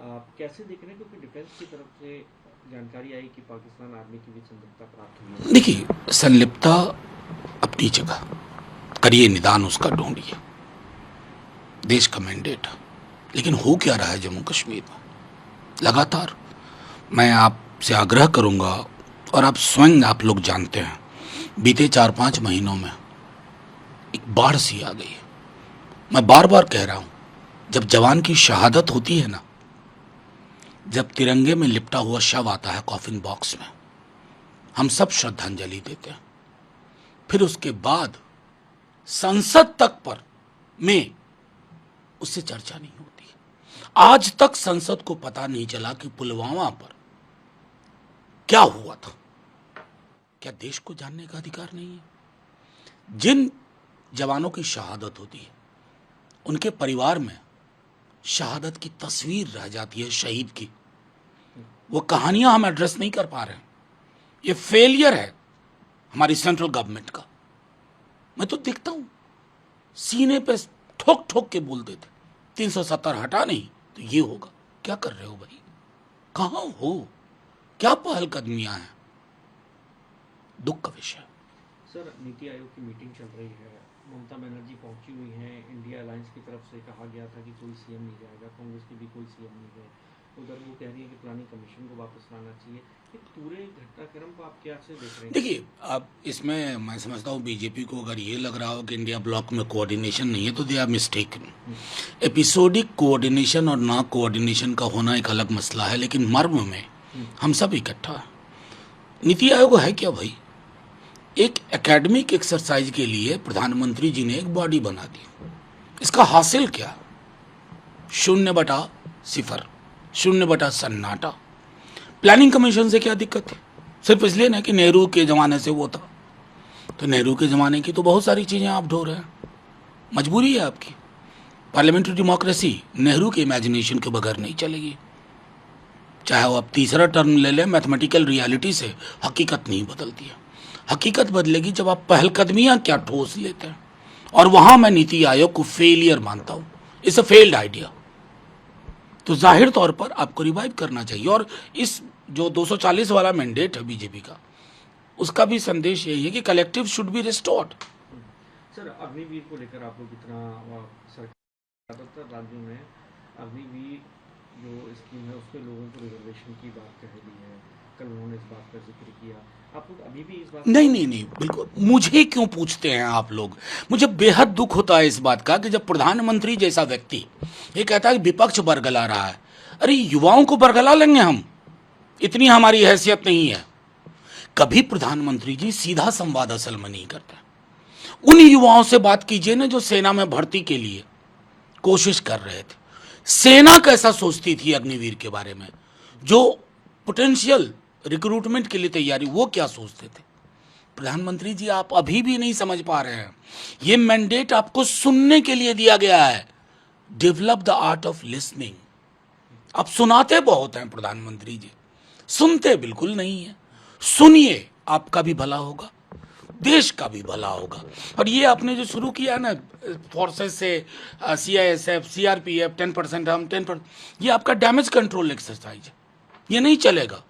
आप कैसे देख रहे हैं, क्योंकि डिफेंस की तरफ से जानकारी आई कि पाकिस्तान आर्मी की भी संलिप्तता प्राप्त हुई है। देखिए, संलिप्तता अपनी जगह, करिए निदान उसका ढूंढिए, देश का मैंडेट। लेकिन हो क्या रहा है जम्मू कश्मीर में? लगातार मैं आपसे आग्रह करूंगा, और आप स्वयं आप लोग जानते हैं, बीते 4-5 महीनों में एक बाढ़ सी आ गई है। मैं बार बार कह रहा हूं, जब जवान की शहादत होती है ना, जब तिरंगे में लिपटा हुआ शव आता है कॉफिन बॉक्स में, हम सब श्रद्धांजलि देते हैं। फिर उसके बाद संसद तक पर में उससे चर्चा नहीं होती है। आज तक संसद को पता नहीं चला कि पुलवामा पर क्या हुआ था। क्या देश को जानने का अधिकार नहीं है? जिन जवानों की शहादत होती है, उनके परिवार में शहादत की तस्वीर रह जाती है शहीद की। वो कहानियां हम एड्रेस नहीं कर पा रहे हैं। ये फेलियर है हमारी सेंट्रल गवर्नमेंट का। मैं तो देखता हूं, सीने पे ठोक ठोक के बोल देते 370 हटा नहीं तो ये होगा। क्या कर रहे हो भाई? कहां हो? क्या पहलकदमियां हैं? दुख का विषय। सर, नीति आयोग की मीटिंग चल रही है, ममता बनर्जी पहुंची हुई हैं। इंडिया अलायंस की तरफ से कहा गया था कि कोई सीएम नहीं जाएगा, कांग्रेस के भी कोई सीएम नहीं गए। उधर वो कह रही है कि प्लानिंग कमीशन को वापस लाना चाहिए। ये पूरे घटनाक्रम को आप क्या से देख रहे हैं? देखिए, अब इसमें मैं समझता हूँ बीजेपी को अगर ये लग रहा हो कि इंडिया ब्लॉक में कोऑर्डिनेशन नहीं है तो they are mistaken. Episodic coordination और ना कोऑर्डिनेशन का होना एक अलग मसला है, लेकिन मर्म में हम सब इकट्ठा हैं। नीति आयोग है क्या भाई? एक एकेडमिक एक्सरसाइज के लिए प्रधानमंत्री जी ने एक बॉडी बना दी। इसका हासिल क्या? 0/0, 0/सन्नाटा। प्लानिंग कमीशन से क्या दिक्कत है? सिर्फ इसलिए ना कि नेहरू के ज़माने से वो था, तो नेहरू के ज़माने की तो बहुत सारी चीज़ें आप ढो रहे हैं। मजबूरी है आपकी। पार्लियामेंट्री डेमोक्रेसी नेहरू के इमेजिनेशन के बगैर नहीं चलेगी। चाहे वो आप तीसरा टर्म ले लें, मैथमेटिकल रियलिटी से हकीकत नहीं बदलती है। हकीकत बदलेगी जब आप पहलकदमियाँ क्या ठोस लेते हैं, और वहाँ मैं नीति आयोग को फेलियर मानता हूँ। It's a failed idea. तो जाहिर तौर पर आपको रिवाइव करना चाहिए, और इस जो 240 वाला मैंडेट है बीजेपी का, उसका भी संदेश यही है कि collective should be restored. Sir, Agniveer को लेकर आप लोग इतना सरकार ज़्यादातर राज्यों में अग्निवीर जो स्कीम है उसमें लोगों को रिजर्वेशन की बात कह दी है। कल उन्होंने इस बात का जिक्र किया। आप लोग अभी भी इस बात नहीं नहीं नहीं, बिल्कुल। मुझे क्यों पूछते हैं आप लोग? मुझे बेहद दुख होता है इस बात का कि जब प्रधानमंत्री जैसा व्यक्ति ये कहता है कि विपक्ष बरगला रहा है। अरे, युवाओं को बरगला लेंगे हम? इतनी हमारी हैसियत नहीं है। कभी प्रधानमंत्री जी सीधा संवाद असल में नहीं करते। उन युवाओं से बात कीजिए ना जो सेना में भर्ती के लिए कोशिश कर रहे थे। सेना कैसा सोचती थी अग्निवीर के बारे में? जो पोटेंशियल रिक्रूटमेंट के लिए तैयारी, वो क्या सोचते थे? प्रधानमंत्री जी, आप अभी भी नहीं समझ पा रहे हैं। ये मैंडेट आपको सुनने के लिए दिया गया है। Develop the art of listening. आप सुनाते बहुत हैं प्रधानमंत्री जी, सुनते बिल्कुल नहीं है। सुनिए, आपका भी भला होगा, देश का भी भला होगा। और ये आपने जो शुरू किया ना फोर्सेस से, CISF, CRPF, 10% हम 10%, ये आपका डैमेज कंट्रोल एक्सरसाइज है। ये नहीं चलेगा।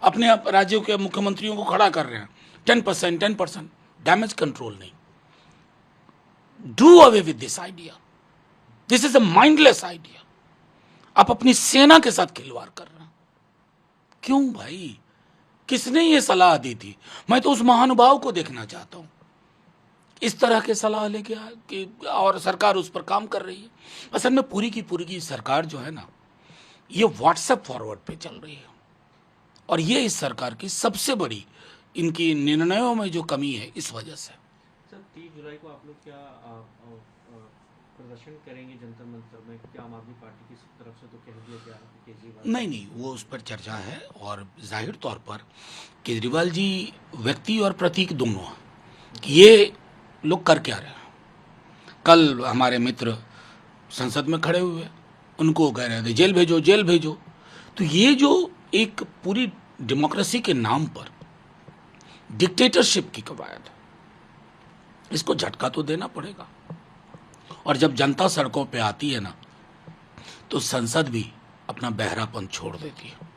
अपने राज्यों के मुख्यमंत्रियों को खड़ा कर रहे हैं 10%, 10%। डैमेज कंट्रोल नहीं। Do away with this idea. This is a mindless idea. आप अपनी सेना के साथ खिलवाड़ कर रहे हैं। क्यों भाई? किसने ये सलाह दी थी? मैं तो उस महानुभाव को देखना चाहता हूं इस तरह के सलाह लेके कि, और सरकार उस पर काम कर रही है। असल में पूरी की सरकार जो है ना, ये व्हाट्सएप फॉरवर्ड पे चल रही है। और ये इस सरकार की सबसे बड़ी, इनकी निर्णयों में जो कमी है, इस वजह से। सर, 30 जुलाई को आप लोग क्या प्रदर्शन करेंगे जनता मंत्र में? क्या आम आदमी पार्टी की तरफ से तो कह दिया गया है कि केजरीवाल? नहीं नहीं, वो उस पर चर्चा है, और जाहिर तौर पर केजरीवाल जी व्यक्ति और प्रतीक दोनों हैं कि ये लोग कर क्या रहे हैं। कल हमारे मित्र संसद में खड़े हुए, उनको कह रहे थे जेल भेजो, जेल भेजो। तो ये जो एक पूरी डेमोक्रेसी के नाम पर डिक्टेटरशिप की कवायद है, इसको झटका तो देना पड़ेगा। और जब जनता सड़कों पे आती है ना, तो संसद भी अपना बहरापन छोड़ देती है।